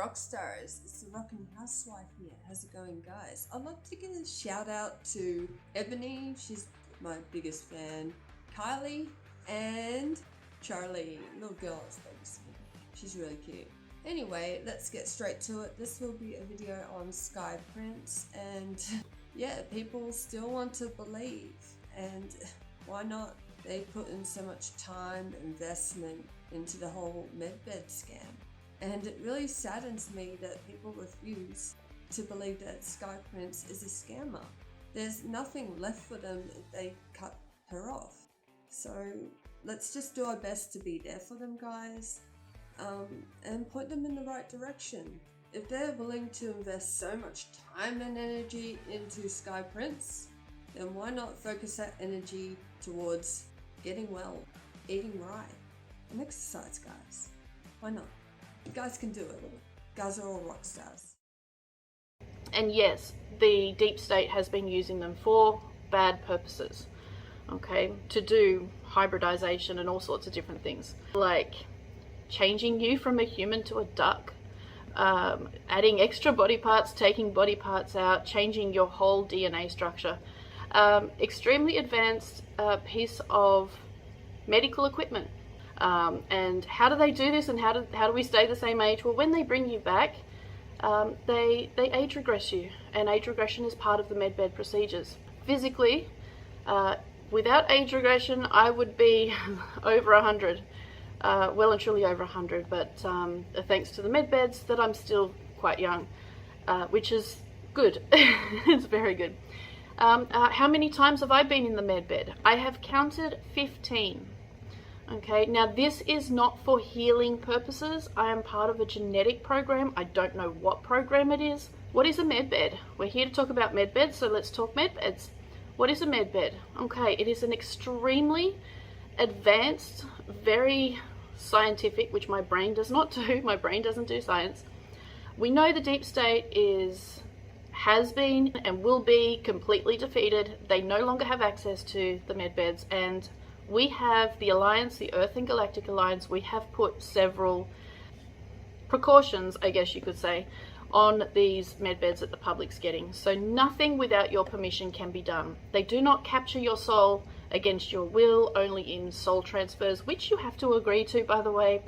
Rockstars. It's the Rocking Housewife here. How's it going, guys? I'd like to give a shout out to Ebony. She's my biggest fan. Kylie and Charlie. Little girl is babysitting. She's really cute. Anyway, let's get straight to it. This will be a video on Skye Prince, and yeah, people still want to believe, and why not? They put in so much time, investment into the whole MedBed scam, and it really saddens me that people refuse to believe that Skye Prince is a scammer. There's nothing left for them if they cut her off. So let's just do our best to be there for them, guys, and point them in the right direction. If they're willing to invest so much time and energy into Skye Prince, then why not focus that energy towards getting well, eating right, and exercise, guys? Why not? You guys can do it. Guys are all rock stars. And yes, the deep state has been using them for bad purposes, okay, to do hybridization and all sorts of different things, like changing you from a human to a duck, adding extra body parts, taking body parts out, changing your whole DNA structure. Extremely advanced piece of medical equipment. And how do they do this, and how do we stay the same age? Well, when they bring you back, they age regress you, and age regression is part of the MedBed procedures. Physically, without age regression, I would be over 100, well and truly over 100, but thanks to the MedBeds that I'm still quite young, which is good. It's very good. How many times have I been in the MedBed? I have counted 15. Okay, now this is not for healing purposes. I am part of a genetic program. I don't know what program it is. What is a MedBed? We're here to talk about MedBeds, so let's talk MedBeds. What is a MedBed? Okay, it is an extremely advanced, very scientific, which my brain does not do. My brain doesn't do science. We know the deep state has been and will be completely defeated. They no longer have access to the MedBeds, and we have the Alliance, the Earth and Galactic Alliance, we have put several precautions, I guess you could say, on these MedBeds that the public's getting. So nothing without your permission can be done. They do not capture your soul against your will, only in soul transfers, which you have to agree to, by the way.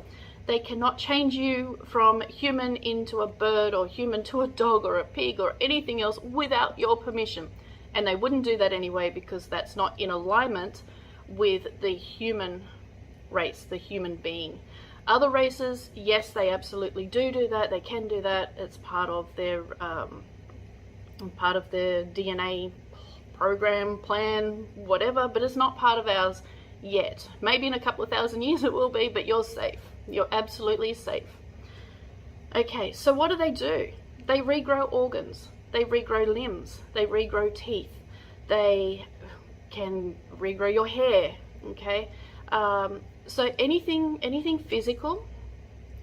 They cannot change you from human into a bird, or human to a dog or a pig or anything else without your permission. And they wouldn't do that anyway, because that's not in alignment with the human race, the human being. Other races, yes, they absolutely do that. They can do that. It's part of their DNA program, plan, whatever, but it's not part of ours yet. Maybe in a couple of thousand years it will be, but you're safe. You're absolutely safe. Okay, so what do? They regrow organs, they regrow limbs, they regrow teeth, they can regrow your hair, okay? So anything physical,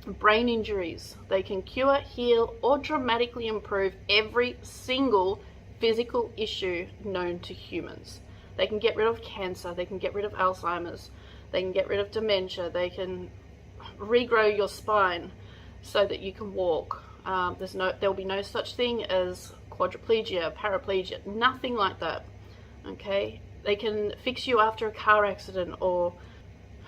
brain injuries, they can cure, heal, or dramatically improve every single physical issue known to humans. They can get rid of cancer, they can get rid of Alzheimer's, they can get rid of dementia, they can regrow your spine so that you can walk. There'll be no such thing as quadriplegia, paraplegia, nothing like that, okay? They can fix you after a car accident, or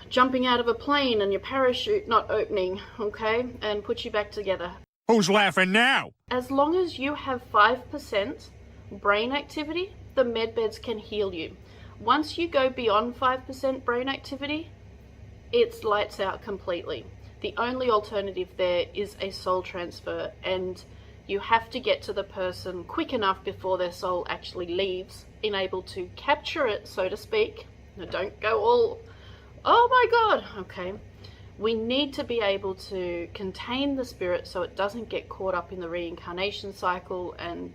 jumping out of a plane and your parachute not opening, okay, and put you back together. Who's laughing now? As long as you have 5% brain activity, the MedBeds can heal you. Once you go beyond 5% brain activity, it's lights out completely. The only alternative there is a soul transfer, and you have to get to the person quick enough before their soul actually leaves, in able to capture it, so to speak. Now, don't go all, oh my God, okay. We need to be able to contain the spirit so it doesn't get caught up in the reincarnation cycle and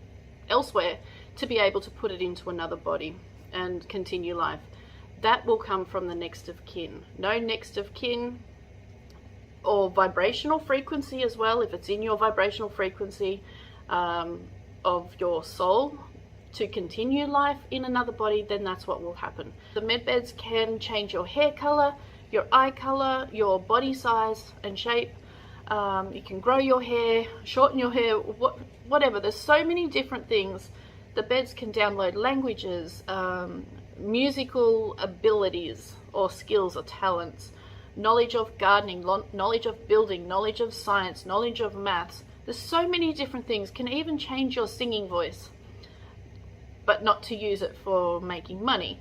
elsewhere, to be able to put it into another body and continue life. That will come from the next of kin. No next of kin or vibrational frequency as well, if it's in your vibrational frequency of your soul to continue life in another body, then that's what will happen. The MedBeds can change your hair color, your eye color, your body size and shape, You can grow your hair, shorten your hair, whatever. There's so many different things. The beds can download languages, musical abilities or skills or talents, knowledge of gardening, knowledge of building, knowledge of science, knowledge of maths. There's so many different things. Can even change your singing voice, but not to use it for making money.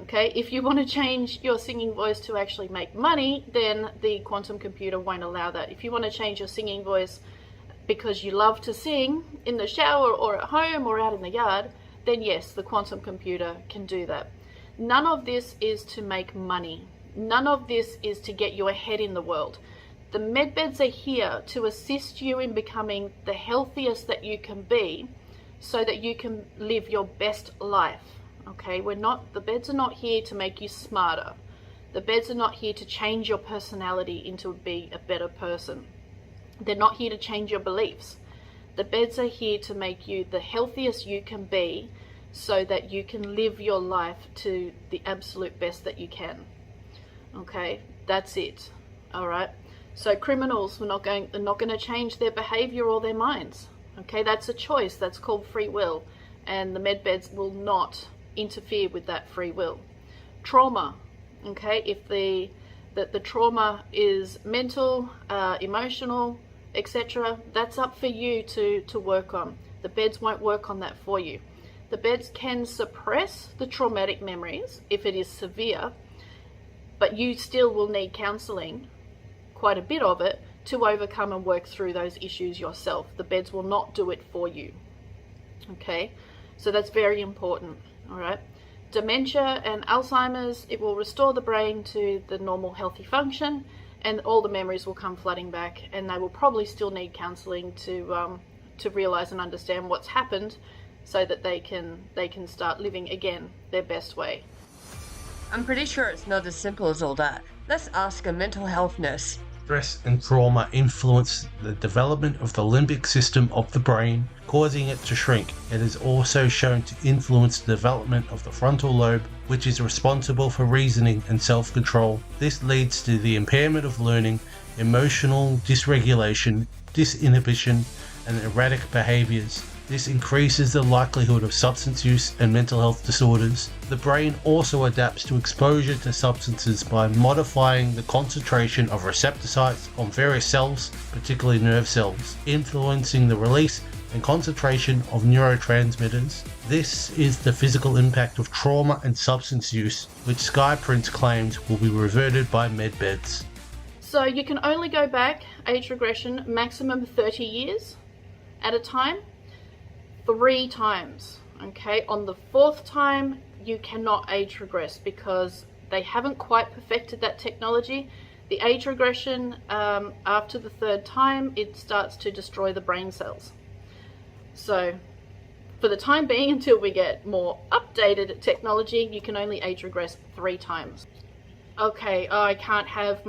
Okay, if you want to change your singing voice to actually make money, then the quantum computer won't allow that. If you want to change your singing voice because you love to sing in the shower or at home or out in the yard, then yes, the quantum computer can do that. None of this is to make money. None of this is to get you ahead in the world. The MedBeds are here to assist you in becoming the healthiest that you can be so that you can live your best life. Okay, the beds are not here to make you smarter. The beds are not here to change your personality into be a better person. They're not here to change your beliefs. The beds are here to make you the healthiest you can be so that you can live your life to the absolute best that you can. Okay, that's it. All right. So criminals are not going to change their behavior or their minds. Okay, that's a choice. That's called free will, and the MedBeds will not interfere with that free will. Trauma. Okay, if the trauma is mental, emotional, etc., that's up for you to work on. The beds won't work on that for you. The beds can suppress the traumatic memories if it is severe, but you still will need counseling, quite a bit of it, to overcome and work through those issues yourself. The beds will not do it for you. Okay, so that's very important. All right. Dementia and Alzheimer's, it will restore the brain to the normal healthy function, and all the memories will come flooding back, and they will probably still need counseling to realize and understand what's happened so that they can start living again their best way. I'm pretty sure it's not as simple as all that. Let's ask a mental health nurse. Stress and trauma influence the development of the limbic system of the brain, causing it to shrink. It is also shown to influence the development of the frontal lobe, which is responsible for reasoning and self-control. This leads to the impairment of learning, emotional dysregulation, disinhibition, and erratic behaviors. This increases the likelihood of substance use and mental health disorders. The brain also adapts to exposure to substances by modifying the concentration of receptor sites on various cells, particularly nerve cells, influencing the release and concentration of neurotransmitters. This is the physical impact of trauma and substance use, which Skye Prince claims will be reverted by MedBeds. So you can only go back, age regression, maximum 30 years at a time. 3 times. Okay, on the 4th time you cannot age regress because they haven't quite perfected that technology. The age regression, after the 3rd time, it starts to destroy the brain cells. So for the time being, until we get more updated technology, you can only age regress 3 times. Okay, I can't have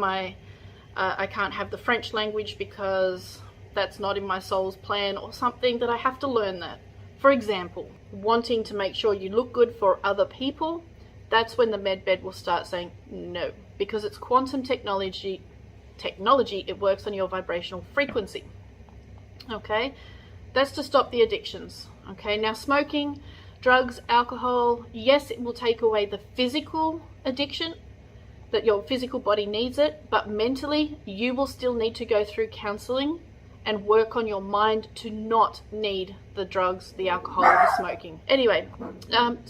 the French language because that's not in my soul's plan or something, that I have to learn that. For example, wanting to make sure you look good for other people, that's when the MedBed will start saying no, because it's quantum technology, it works on your vibrational frequency. Okay, that's to stop the addictions. Okay, now smoking, drugs, alcohol, yes, it will take away the physical addiction, that your physical body needs it, but mentally you will still need to go through counseling and work on your mind to not need the drugs, the alcohol, or the smoking. Anyway,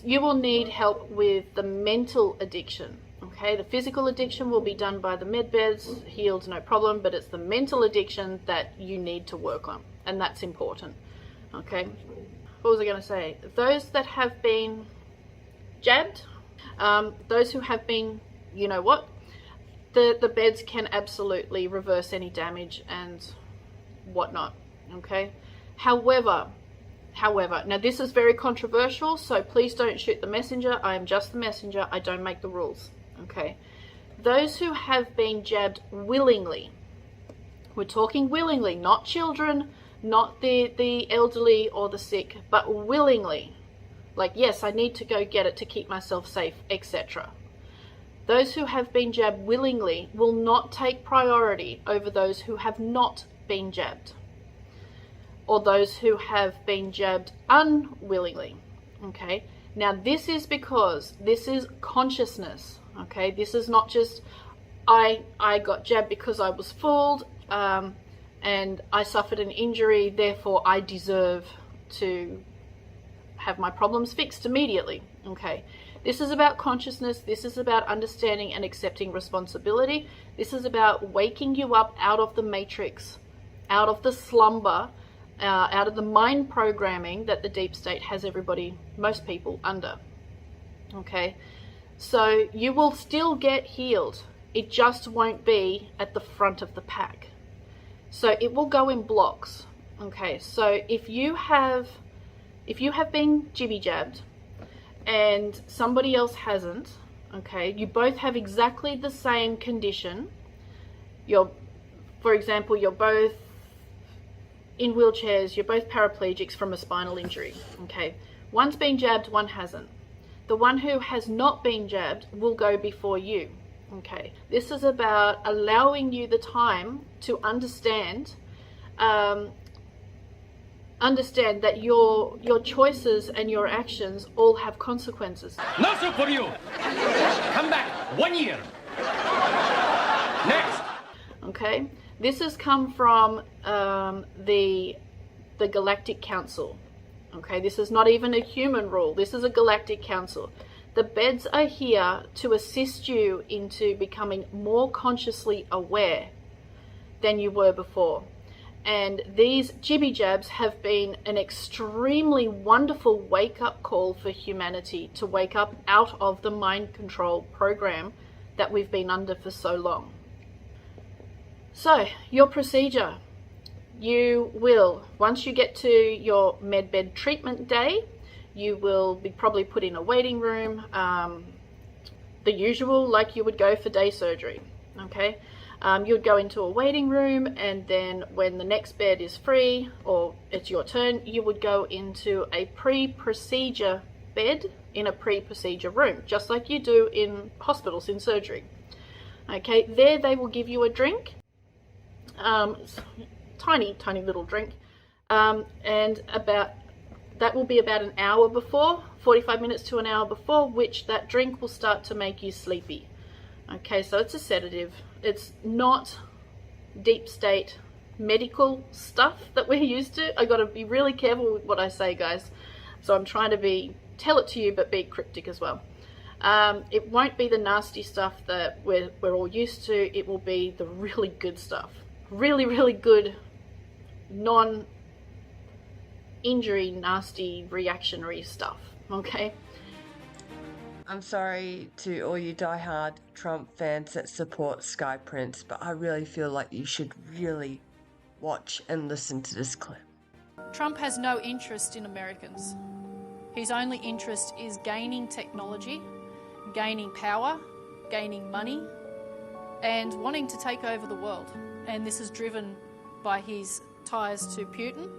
you will need help with the mental addiction. Okay, the physical addiction will be done by the MedBeds, healed, no problem, but it's the mental addiction that you need to work on, and that's important. Okay, what was I going to say? Those that have been jabbed, those who have been, you know what, the beds can absolutely reverse any damage and whatnot. Okay, however, now this is very controversial, so please don't shoot the messenger. I am just the messenger. I don't make the rules. Okay, those who have been jabbed willingly, we're talking willingly, not children, not the elderly or the sick, but willingly, like, yes, I need to go get it to keep myself safe, etc. Those who have been jabbed willingly will not take priority over those who have not been jabbed, or those who have been jabbed unwillingly. Okay, now this is because this is consciousness. Okay, this is not just I got jabbed because I was fooled and I suffered an injury, therefore I deserve to have my problems fixed immediately. Okay, this is about consciousness. This is about understanding and accepting responsibility. This is about waking you up out of the matrix, out of the slumber, out of the mind programming that the deep state has everybody, most people, under. Okay, so you will still get healed. It just won't be at the front of the pack. So it will go in blocks. Okay, so if you have been jibby jabbed and somebody else hasn't, okay, you both have exactly the same condition. For example, you're both in wheelchairs, you're both paraplegics from a spinal injury. Okay, one's been jabbed, one hasn't. The one who has not been jabbed will go before you. Okay, this is about allowing you the time to understand that your choices and your actions all have consequences. Not so for you. Come back 1 year. Next. Okay, this has come from the Galactic Council. Okay, this is not even a human rule. This is a Galactic Council. The beds are here to assist you into becoming more consciously aware than you were before. And these jibby jabs have been an extremely wonderful wake-up call for humanity to wake up out of the mind control program that we've been under for so long. So, your procedure. You will, once you get to your MedBed treatment day, you will be probably put in a waiting room, the usual, like you would go for day surgery. Okay, you would go into a waiting room, and then when the next bed is free or it's your turn, you would go into a pre-procedure bed in a pre-procedure room, just like you do in hospitals in surgery. Okay, there they will give you a drink, tiny little drink, and that will be about an hour before, 45 minutes to an hour before, which that drink will start to make you sleepy. Okay, so it's a sedative. It's not deep state medical stuff that we're used to. I got to be really careful with what I say, guys. So I'm trying to tell it to you, but be cryptic as well. It won't be the nasty stuff that we're all used to. It will be the really good stuff. Really, really good, non-injury, nasty, reactionary stuff, okay? I'm sorry to all you diehard Trump fans that support Skye Prince, but I really feel like you should really watch and listen to this clip. Trump has no interest in Americans. His only interest is gaining technology, gaining power, gaining money, and wanting to take over the world. And this is driven by his ties to Putin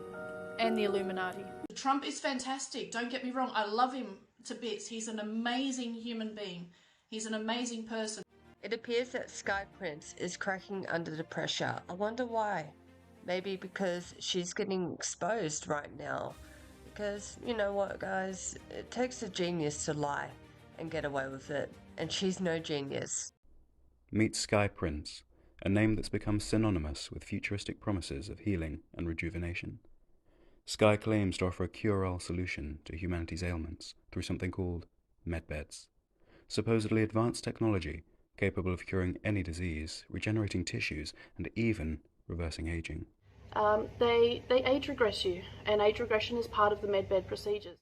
and the Illuminati. Trump is fantastic, don't get me wrong, I love him to bits. He's an amazing human being. He's an amazing person. It appears that Skye Prince is cracking under the pressure. I wonder why. Maybe because she's getting exposed right now. Because, you know what, guys, it takes a genius to lie and get away with it. And she's no genius. Meet Skye Prince, a name that's become synonymous with futuristic promises of healing and rejuvenation. Skye claims to offer a cure-all solution to humanity's ailments through something called MedBeds, supposedly advanced technology capable of curing any disease, regenerating tissues, and even reversing aging. They age regress you, and age regression is part of the MedBed procedures.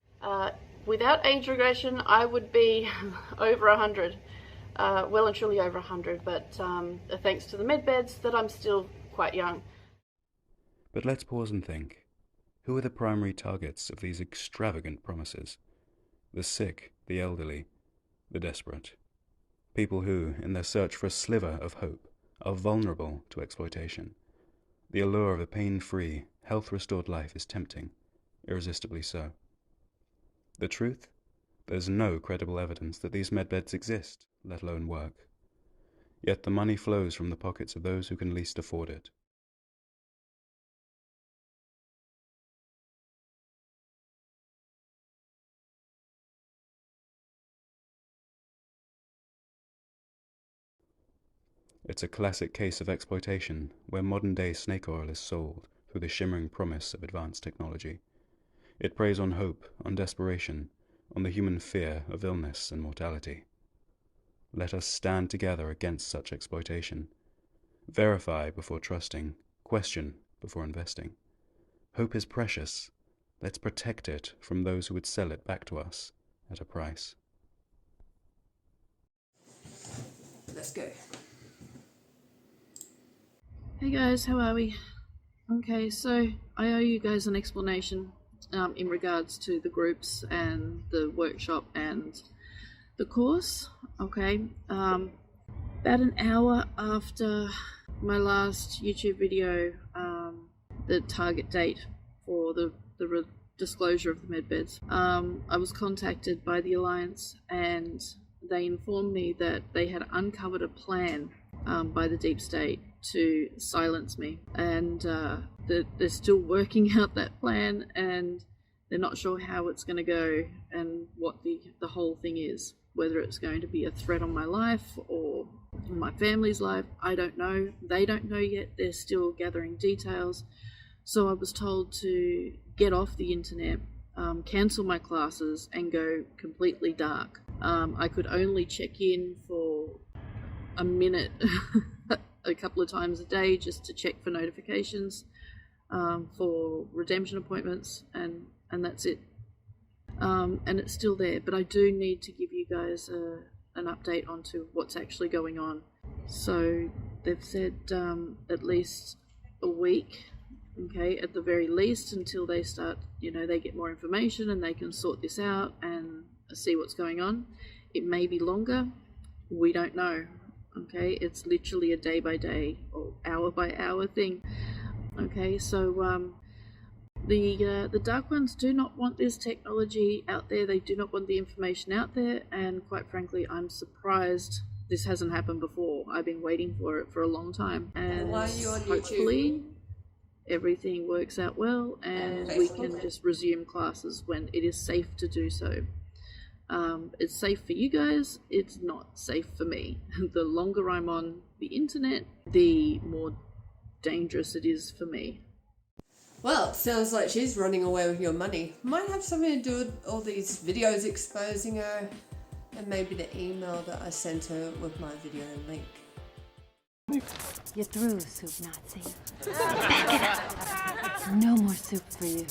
Without age regression, I would be over 100. Well and truly over 100, but thanks to the MedBeds that I'm still quite young. But let's pause and think. Who are the primary targets of these extravagant promises? The sick, the elderly, the desperate. People who, in their search for a sliver of hope, are vulnerable to exploitation. The allure of a pain-free, health-restored life is tempting, irresistibly so. The truth? There's no credible evidence that these MedBeds exist, let alone work. Yet the money flows from the pockets of those who can least afford it. It's a classic case of exploitation where modern-day snake oil is sold through the shimmering promise of advanced technology. It preys on hope, on desperation, on the human fear of illness and mortality. Let us stand together against such exploitation. Verify before trusting, question before investing. Hope is precious. Let's protect it from those who would sell it back to us at a price. Let's go. Hey guys, how are we? Okay, so I owe you guys an explanation in regards to the groups and the workshop and the course. Okay, about an hour after my last YouTube video, the target date for the disclosure of the MedBeds, I was contacted by the Alliance, and they informed me that they had uncovered a plan by the deep state to silence me, and they're still working out that plan, and they're not sure how it's going to go and what the whole thing is, whether it's going to be a threat on my life or my family's life. I don't know. They don't know yet. They're still gathering details. So I was told to get off the internet, cancel my classes, and go completely dark. I could only check in for a minute a couple of times a day just to check for notifications, for redemption appointments, and that's it. And it's still there, but I do need to give you guys an update onto what's actually going on. So they've said at least a week, okay, at the very least, until they start, they get more information and they can sort this out and see what's going on. It may be longer, we don't know. Okay, it's literally a day by day or hour by hour thing. Okay, so the Dark Ones do not want this technology out there. They do not want the information out there, and quite frankly, I'm surprised this hasn't happened before. I've been waiting for it for a long time, and Why are you on hopefully YouTube? Everything works out well, and we can just resume classes when it is safe to do so. It's safe for you guys, it's not safe for me. The longer I'm on the internet, the more dangerous it is for me. Well, it sounds like she's running away with your money. Might have something to do with all these videos exposing her, and maybe the email that I sent her with my video link. You're through, Soup Nazi. Back it up. No more soup for you.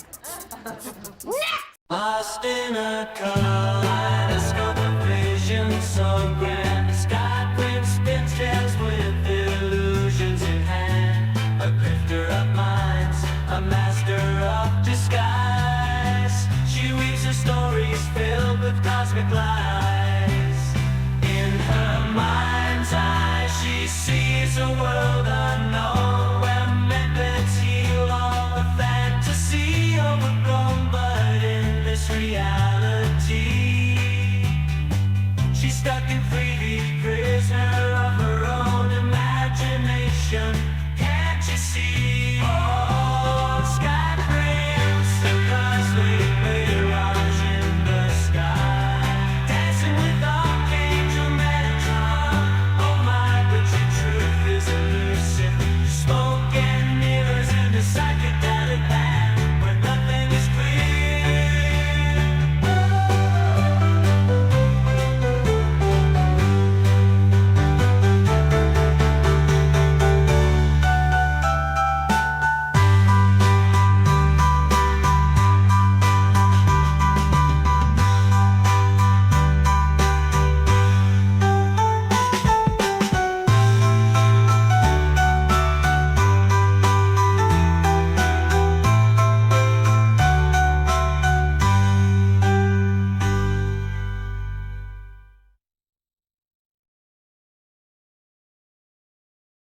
Lost in a kaleidoscope of vision so grand. Skye Prince spins gems with illusions in hand. A grifter of minds, a master of disguise. She weaves her stories filled with cosmic lies. In her mind's eye, she sees a world